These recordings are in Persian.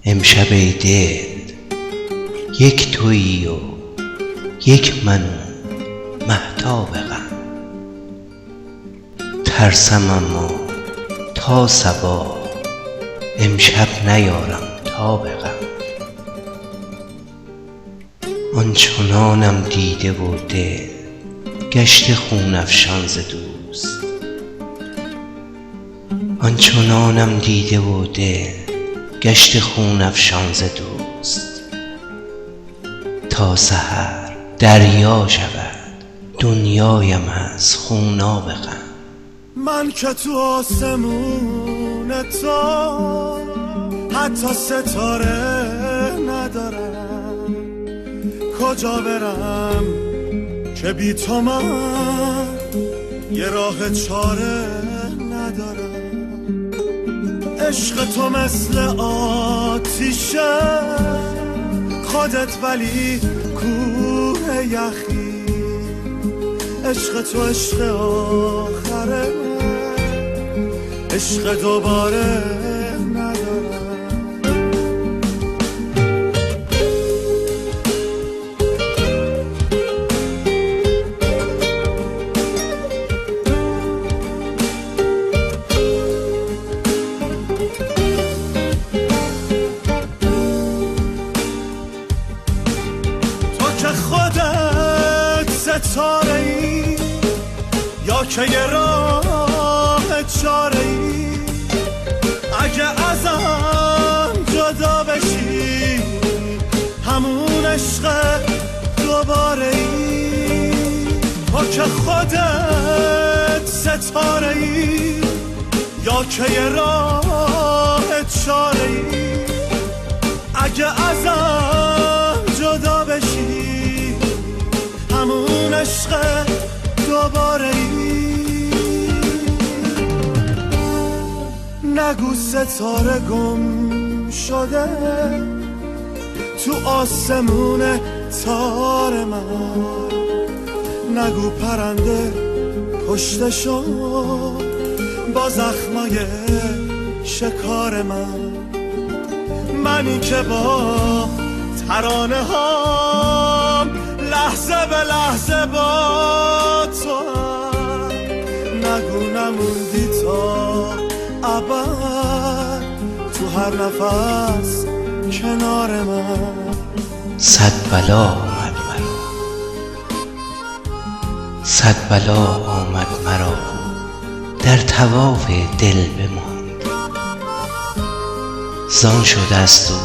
امشب ای دل یک تویی و یک من مهتاب غم. ترسم اما تا صبا امشب نیارم تاب غم. آنچنانم دیده و دل گشته خون افشان ز دوست. آنچنانم دیده و دل گشته خون افشان ز دوست. تا سحر دریا شود دنیایم از خوناب غم. من که تو آسمون تو حتی ستاره ندارم، کجا برم که بی تو من یه راه چاره ندارم. عشق تو مثل آتیشه، خودت ولی کوه یخی. عشق تو عشق آخره، عشق دوباره ندارم. تو که خودت ستاره ای یا که یه راه چاره ای، اگه ازم جدا بشی همون عشق دوباره ای. تو که خودت ستاره ای یا که یه راه چاره ای، اگه ازم جدا بشی همون عشق دوباره ای. نگو ستاره گم شده تو آسمون تار من، نگو پرنده کشته شد با زخمای شکار من. منی که با ترانه هام لحظه به لحظه با تو هم، نگو نموندی تا ابد تو هر نفس کنار من. صد بلا آمد مرا، صد بلا آمد مرا در طواف دل بماند. زان شده است و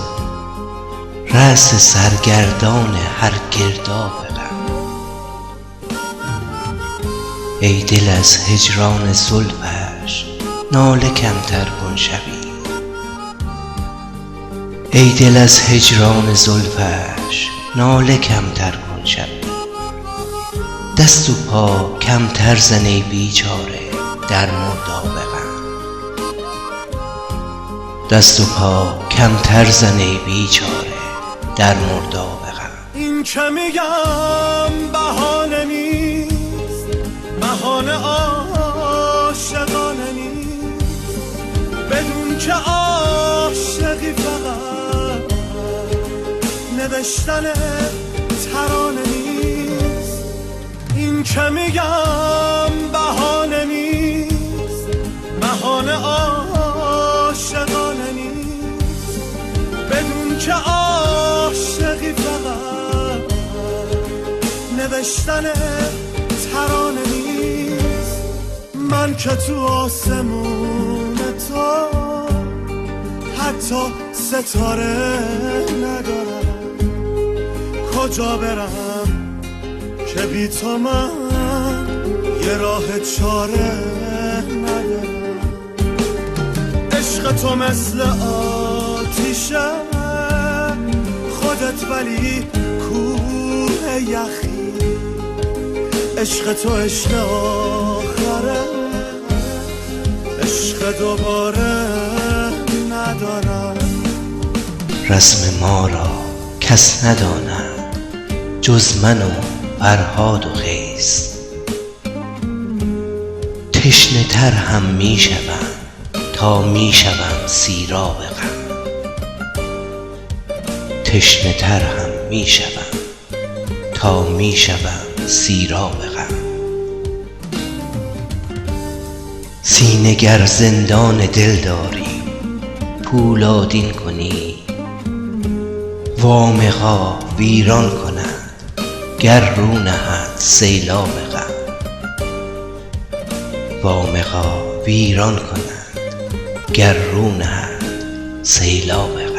رأس سرگردان هر گرداب غم. ای دل از هجران زلفش ناله کمتر کن شبی. ای دل از هجران زلفش ناله کمتر کن شبی. دست و پا کمتر زن ای بیچاره در مرداب غم. دست و پا کمتر زن ای بیچاره در مرداب غم. این که میگم بهانه نیست، بهانه عاشقانه نیست. بدون که عاشقی فقط نوشتن ترانه نیست. این که میگم بهانه نیست، بهانه عاشقانه نیست. بدون که عاشقی فقط نوشتن ترانه نیست. من که تو آسمون تو حتی ستاره ندارم، کجا برم که بی تو من یه راه چاره ندارم. عشق تو مثل آتیشه، خودت ولی کوه یخی. عشق تو عشق آخره، عشق دوباره ندارم. رسم ما را کس نداند جز من و فرهاد و قیس. تشنه تر هم می شوم تا می شوم سیراب غم. تشنه تر هم می شوم تا می شوم سیراب غم. سینه گر زندان دل داری پولادین کنی، وامقا ویران کند گر رو نهد سیلاب غم. وامقا ویران کند گر رو نهد سیلاب غم.